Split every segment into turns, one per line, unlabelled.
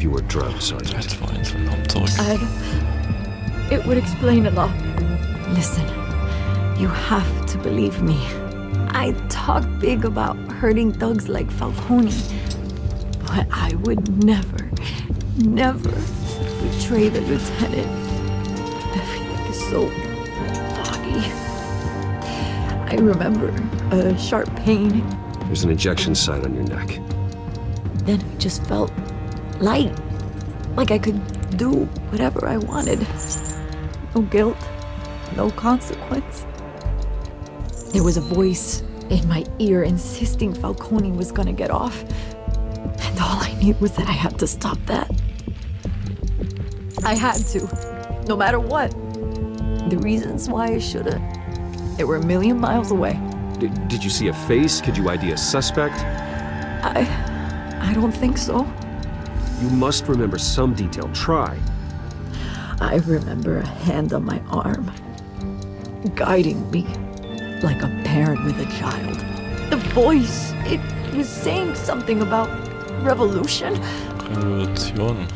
you were drugged, Sergeant.
It would explain a lot. Listen, you have to believe me. I talk big about hurting thugs like Falcone, but I would never betray the lieutenant. Everything is so foggy. I remember a sharp pain.
There's an injection site on your neck.
Then it just felt light, like I could do whatever I wanted. No guilt, no consequence. There was a voice in my ear insisting Falcone was gonna get off. And all I knew was that I had to stop that. I had to, no matter what. The reasons why I should've, they were a million miles away.
Did you see a face? Could you ID a suspect?
I don't think so.
You must remember some detail. Try.
I remember a hand on my arm, guiding me like a parent with a child. The voice, it was saying something about revolution.
Revolution.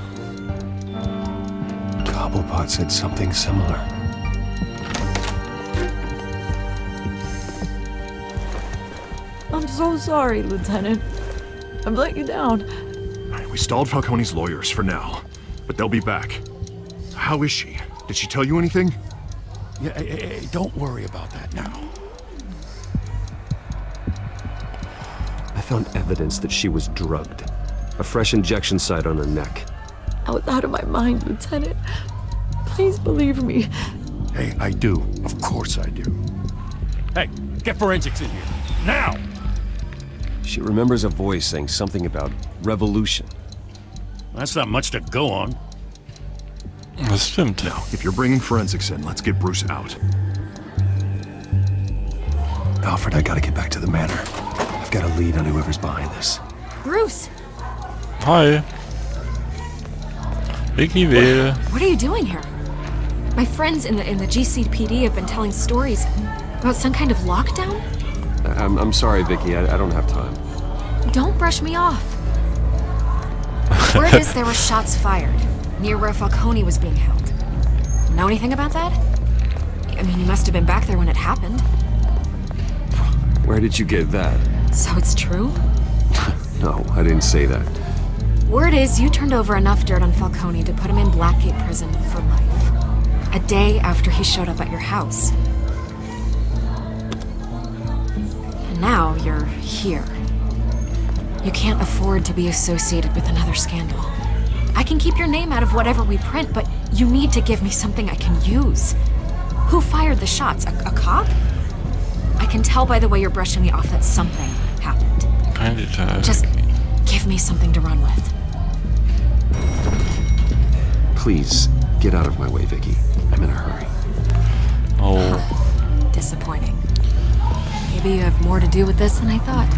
Cobblepot said something similar.
I'm so sorry, Lieutenant. I've let you down.
We stalled Falcone's lawyers for now, but they'll be back. How is she? Did she tell you anything?
Yeah, hey, don't worry about that now.
I found evidence that she was drugged. A fresh injection site on her neck.
I was out of my mind, Lieutenant. Please believe me.
Hey, I do. Of course I do. Hey, get forensics in here. Now!
She remembers a voice saying something about revolution.
That's not much to go on.
Das stimmt.
Now, if you're bringing forensics in, let's get Bruce out.
Alfred, I gotta get back to the manor. I've got a lead on whoever's behind this.
Bruce!
Hi. Vicky will.
What are you doing here? My friends in the GCPD have been telling stories about some kind of lockdown?
I'm sorry, Vicky. I don't have time.
Don't brush me off. Word is there were shots fired near where Falcone was being held. Know anything about that? I mean, you must have been back there when it happened.
Where did you get that?
So it's true?
No, I didn't say that.
Word is you turned over enough dirt on Falcone to put him in Blackgate Prison for life. A day after he showed up at your house. And now you're here. You can't afford to be associated with another scandal. I can keep your name out of whatever we print, but you need to give me something I can use. Who fired the shots? A cop? I can tell by the way you're brushing me off that something happened.
Kein Detail.
Just give me something to run with.
Please, get out of my way, Vicky. I'm in a hurry.
Oh.
Disappointing. Maybe you have more to do with this than I thought.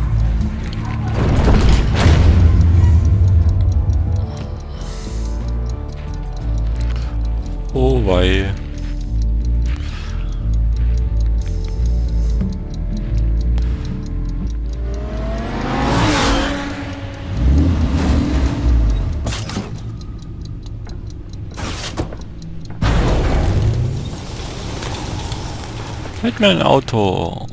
Oh wei. Halt mir ein Auto.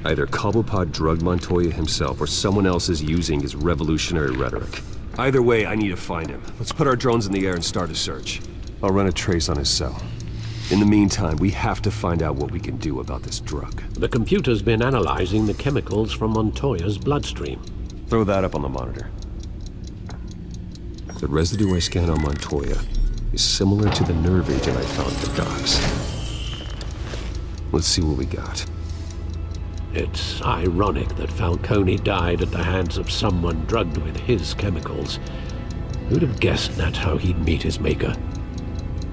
Either Cobblepot drugged Montoya himself or someone else is using his revolutionary rhetoric. Either way, I need to find him. Let's put our drones in the air and start a search. I'll run a trace on his cell. In the meantime, we have to find out what we can do about this drug.
The computer's been analyzing the chemicals from Montoya's bloodstream.
Throw that up on the monitor. The residue I scanned on Montoya is similar to the nerve agent I found at the docks. Let's see what we got.
It's ironic that Falcone died at the hands of someone drugged with his chemicals. Who'd have guessed that's how he'd meet his maker?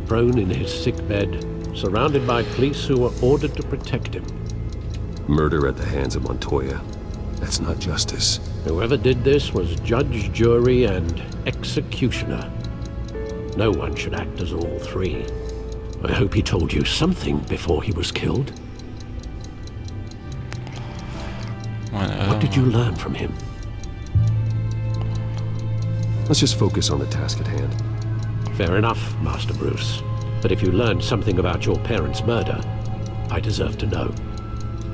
Prone in his sickbed, surrounded by police who were ordered to protect him.
Murder at the hands of Montoya. That's not justice.
Whoever did this was judge, jury, and executioner. No one should act as all three. I hope he told you something before he was killed. What did you learn from him?
Let's just focus on the task at hand.
Fair enough, Master Bruce. But if you learned something about your parents' murder, I deserve to know.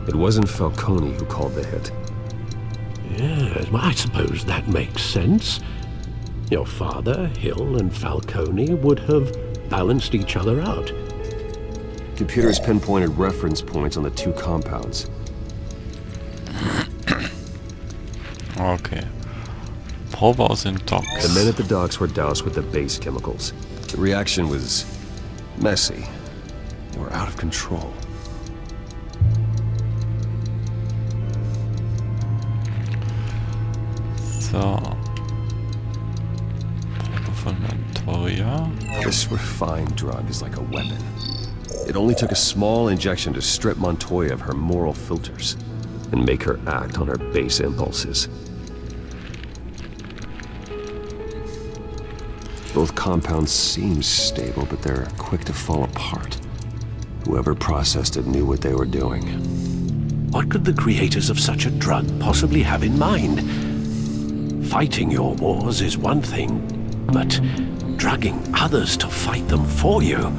It wasn't Falcone who called the hit.
Yes, well, I suppose that makes sense. Your father, Hill, and Falcone would have balanced each other out.
Computers pinpointed reference points on the two compounds.
Okay. Powers in
The
docks.
men at the docks were doused with the base chemicals. The reaction was messy. They were out of control.
So. Probe von Montoya.
This refined drug is like a weapon. It only took a small injection to strip Montoya of her moral filters and make her act on her base impulses. Both compounds seem stable, but they're quick to fall apart. Whoever processed it knew what they were doing.
What could the creators of such a drug possibly have in mind? Fighting your wars is one thing, but drugging others to fight them for you?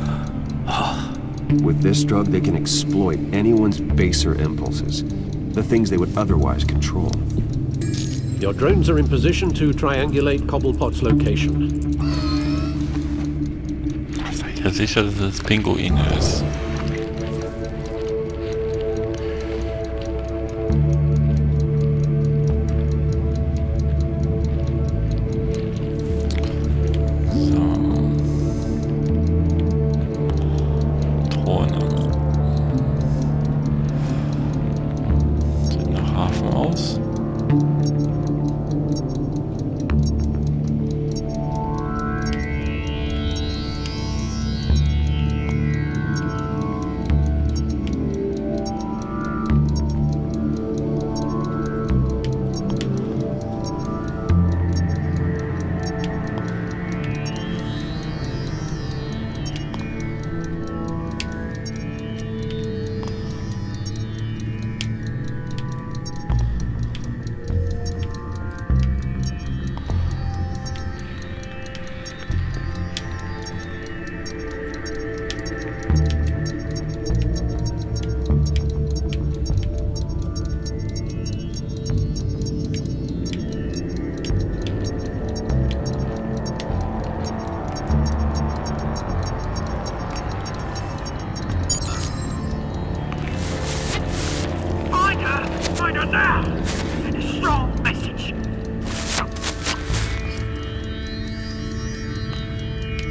With this drug, they can exploit anyone's baser impulses, the things they would otherwise control.
Your drones are in position to triangulate Cobblepot's location.
Seid ihr sicher, dass es Pinguin ist?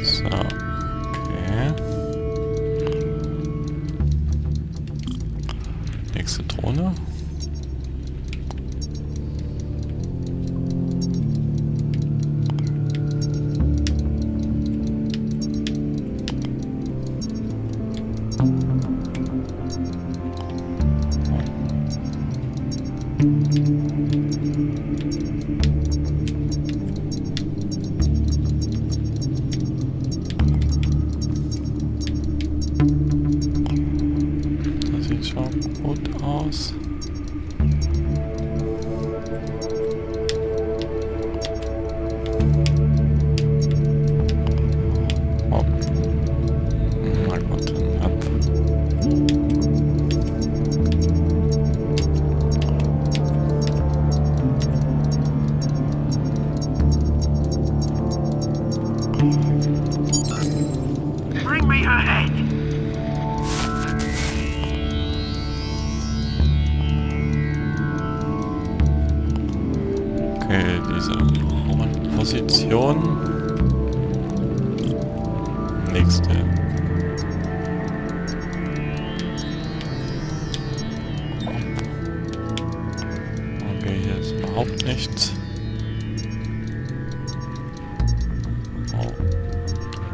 So, okay. Nächste Drohne. Das sieht schon gut aus. Oh. Na gut, dann ab.
Bring me her head.
Okay, diese Position. Nächste. Okay, hier ist überhaupt nichts. Oh.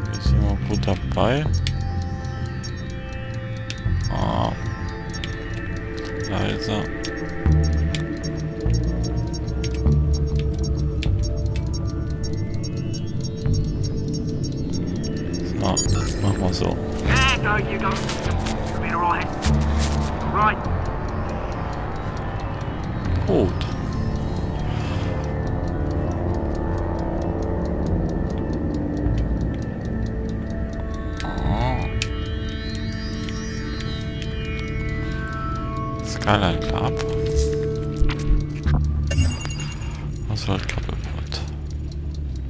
Hier ist jemand gut dabei. Ah. Leise. Machen wir so.
Yeah, no, you go. You'll be alright. Alright.
Gut. Skyline Club. Oswald Cobblepot.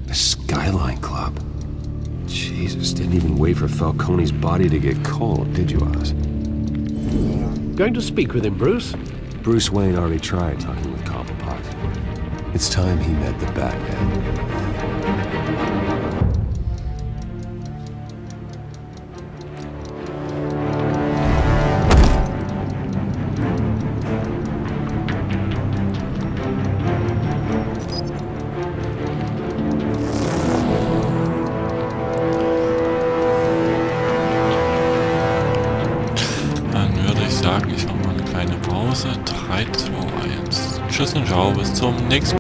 The Skyline Club. Jesus, didn't even wait for Falcone's body to get cold, did you, Oz?
Going to speak with him, Bruce?
Bruce Wayne already tried talking with Cobblepot. It's time he met the Batman.
Ich mache mal eine kleine Pause. 3, 2, 1. Tschüss und ciao, bis zum nächsten Mal.